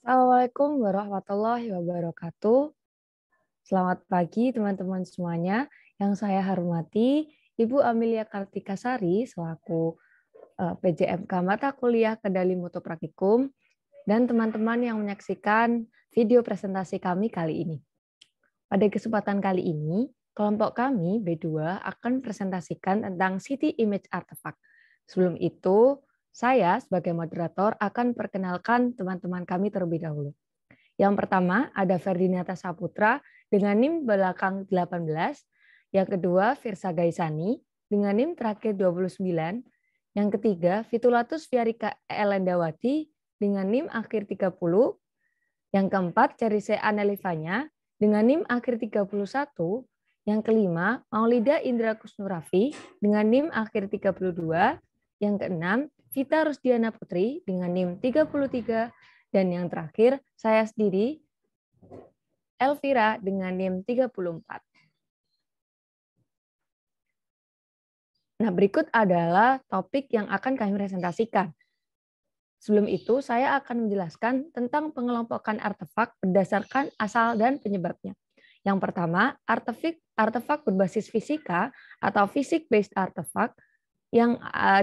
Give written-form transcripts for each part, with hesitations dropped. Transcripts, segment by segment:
Assalamualaikum warahmatullahi wabarakatuh. Selamat pagi teman-teman semuanya. Yang saya hormati Ibu Amelia Kartikasari selaku PJMK Mata Kuliah Kendali Mutu Praktikum dan teman-teman yang menyaksikan video presentasi kami kali ini. Pada kesempatan kali ini, kelompok kami B2 akan presentasikan tentang City Image Artifact. Sebelum itu, saya sebagai moderator akan perkenalkan teman-teman kami terlebih dahulu. Yang pertama ada Ferdinata Saputra dengan NIM belakang 18. Yang kedua Firsa Gaisani dengan NIM terakhir 29. Yang ketiga Fitulatus Fiarika Elendawati dengan NIM akhir 30. Yang keempat Cerise Anelivanya dengan NIM akhir 31. Yang kelima Maulida Indra Kusnurafi dengan NIM akhir 32. Yang keenam Vita Rusdiana Putri dengan NIM 33. Dan yang terakhir, saya sendiri, Elvira, dengan NIM 34. Nah, berikut adalah topik yang akan kami presentasikan. Sebelum itu, saya akan menjelaskan tentang pengelompokan artefak berdasarkan asal dan penyebabnya. Yang pertama, artefak berbasis fisika atau physics-based artifact, yang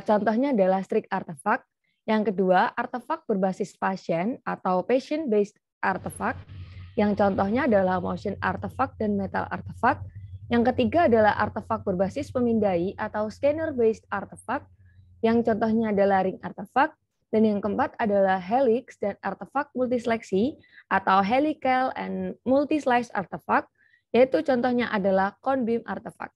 contohnya adalah strict artifact. Yang kedua, artefak berbasis passion atau patient-based artifact, yang contohnya adalah motion artifact dan metal artifact. Yang ketiga adalah artefak berbasis pemindai atau scanner-based artifact, yang contohnya adalah ring artifact. Dan yang keempat adalah helix dan artefak multiseleksi atau helical and multislice artifact, yaitu contohnya adalah cone beam artifact.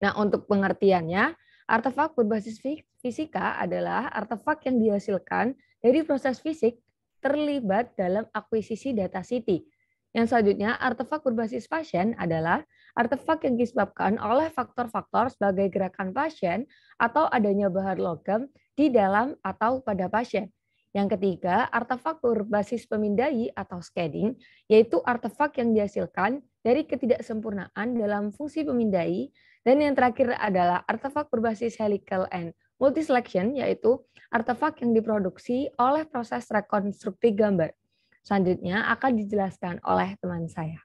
Nah, untuk pengertiannya, artefak berbasis fisika adalah artefak yang dihasilkan dari proses fisik terlibat dalam akuisisi data City. Yang selanjutnya, artefak berbasis pasien adalah artefak yang disebabkan oleh faktor-faktor sebagai gerakan pasien atau adanya bahan logam di dalam atau pada pasien. Yang ketiga, artefak berbasis pemindai atau scanning, yaitu artefak yang dihasilkan dari ketidaksempurnaan dalam fungsi pemindai. Dan yang terakhir adalah artefak berbasis helical and multiselection, yaitu artefak yang diproduksi oleh proses rekonstruksi gambar. Selanjutnya akan dijelaskan oleh teman saya.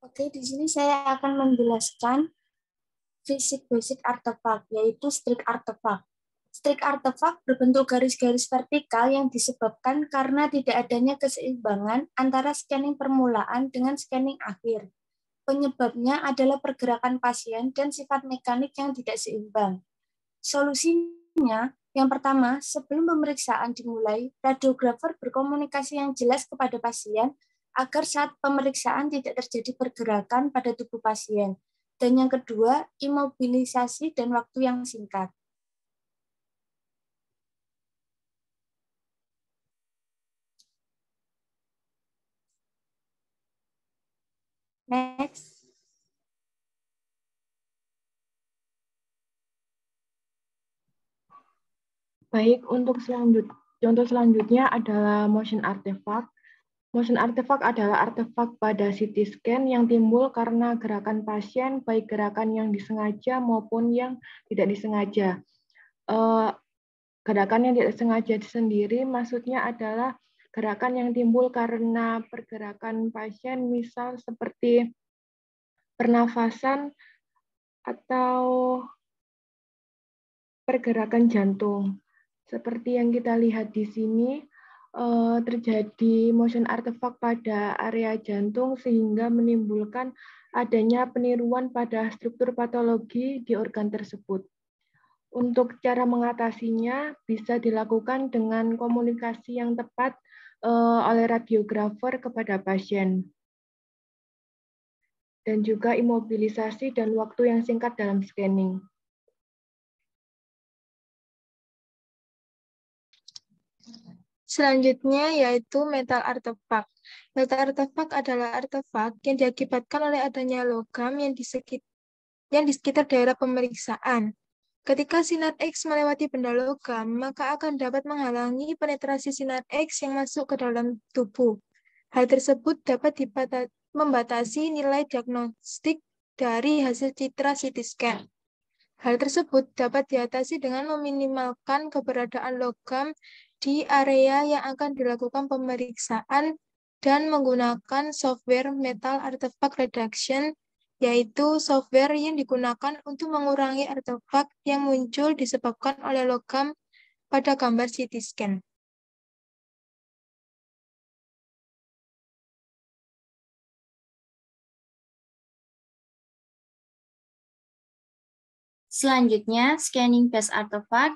Oke, di sini saya akan menjelaskan fisik basic artefak, yaitu strict artefak. Strict artefak berbentuk garis-garis vertikal yang disebabkan karena tidak adanya keseimbangan antara scanning permulaan dengan scanning akhir. Penyebabnya adalah pergerakan pasien dan sifat mekanik yang tidak seimbang. Solusinya, yang pertama, sebelum pemeriksaan dimulai, radiografer berkomunikasi yang jelas kepada pasien agar saat pemeriksaan tidak terjadi pergerakan pada tubuh pasien. Dan yang kedua, imobilisasi dan waktu yang singkat. Next. Baik, untuk contoh selanjutnya adalah motion artifact. Motion artifact adalah artefak pada CT scan yang timbul karena gerakan pasien, baik gerakan yang disengaja maupun yang tidak disengaja. Gerakan yang tidak sengaja sendiri maksudnya adalah gerakan yang timbul karena pergerakan pasien, misal seperti pernafasan atau pergerakan jantung. Seperti yang kita lihat di sini, terjadi motion artifact pada area jantung sehingga menimbulkan adanya peniruan pada struktur patologi di organ tersebut. Untuk cara mengatasinya bisa dilakukan dengan komunikasi yang tepat oleh radiografer kepada pasien. Dan juga imobilisasi dan waktu yang singkat dalam scanning. Selanjutnya yaitu metal artefak. Metal artefak adalah artefak yang diakibatkan oleh adanya logam yang di sekitar daerah pemeriksaan. Ketika sinar X melewati benda logam, maka akan dapat menghalangi penetrasi sinar X yang masuk ke dalam tubuh. Hal tersebut dapat membatasi nilai diagnostik dari hasil citra CT scan. Hal tersebut dapat diatasi dengan meminimalkan keberadaan logam di area yang akan dilakukan pemeriksaan dan menggunakan software metal artifact reduction, yaitu software yang digunakan untuk mengurangi artefak yang muncul disebabkan oleh logam pada gambar CT scan. Selanjutnya, scanning base artifact,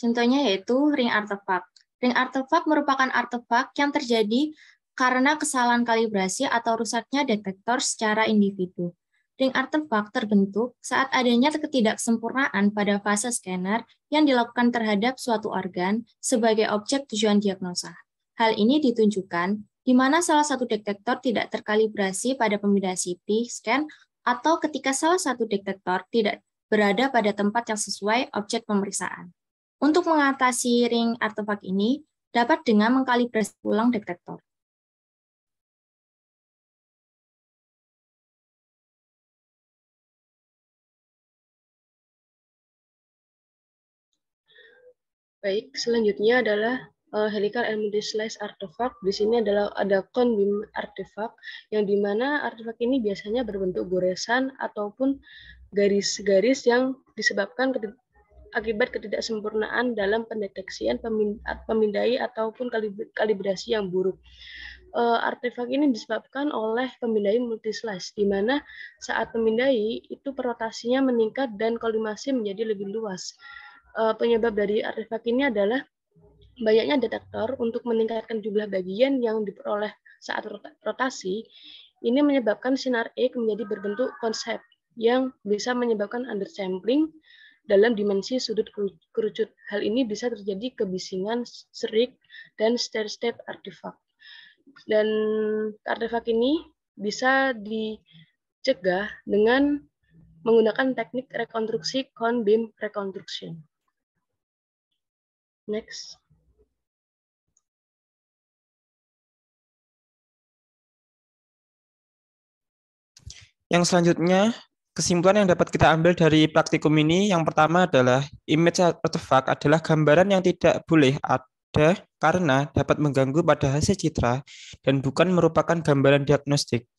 contohnya yaitu ring artifact. Ring artifact merupakan artefak yang terjadi karena kesalahan kalibrasi atau rusaknya detektor secara individu. Ring artifact terbentuk saat adanya ketidaksempurnaan pada fase scanner yang dilakukan terhadap suatu organ sebagai objek tujuan diagnosa. Hal ini ditunjukkan di mana salah satu detektor tidak terkalibrasi pada pemindahan CT scan atau ketika salah satu detektor tidak berada pada tempat yang sesuai objek pemeriksaan. Untuk mengatasi ring artefak ini, dapat dengan mengkalibrasi ulang detektor. Baik, selanjutnya adalah helical and slice artifact. Di sini adalah ada cone beam artifact, yang dimana artefak ini biasanya berbentuk goresan ataupun garis-garis yang disebabkan akibat ketidaksempurnaan dalam pendeteksian pemindai ataupun kalibrasi yang buruk. Artefak ini disebabkan oleh pemindai multislice, di mana saat pemindai itu perotasinya meningkat dan kolimasi menjadi lebih luas. Penyebab dari artefak ini adalah banyaknya detektor untuk meningkatkan jumlah bagian yang diperoleh saat rotasi. Ini menyebabkan sinar X menjadi berbentuk konsep yang bisa menyebabkan undersampling dalam dimensi sudut kerucut. Hal ini bisa terjadi kebisingan, serik, dan stair-step artefak. Dan artefak ini bisa dicegah dengan menggunakan teknik rekonstruksi cone beam reconstruction. Next. Yang selanjutnya, kesimpulan yang dapat kita ambil dari praktikum ini, yang pertama adalah image artifact adalah gambaran yang tidak boleh ada karena dapat mengganggu pada hasil citra dan bukan merupakan gambaran diagnostik.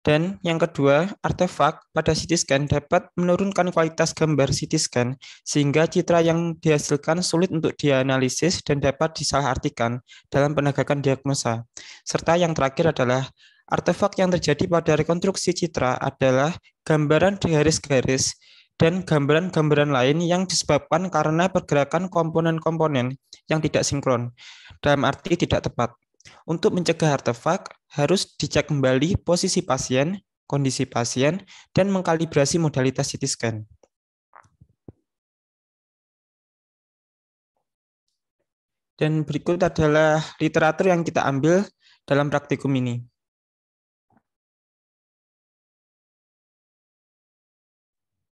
Dan yang kedua, artefak pada CT scan dapat menurunkan kualitas gambar CT scan sehingga citra yang dihasilkan sulit untuk dianalisis dan dapat disalahartikan dalam penegakan diagnosa. Serta yang terakhir adalah artefak yang terjadi pada rekonstruksi citra adalah gambaran di garis-garis dan gambaran-gambaran lain yang disebabkan karena pergerakan komponen-komponen yang tidak sinkron, dalam arti tidak tepat. Untuk mencegah artefak, harus dicek kembali posisi pasien, kondisi pasien, dan mengkalibrasi modalitas CT scan. Dan berikut adalah literatur yang kita ambil dalam praktikum ini.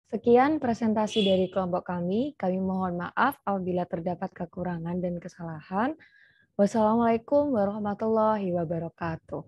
Sekian presentasi dari kelompok kami. Kami mohon maaf apabila terdapat kekurangan dan kesalahan. Wassalamualaikum warahmatullahi wabarakatuh.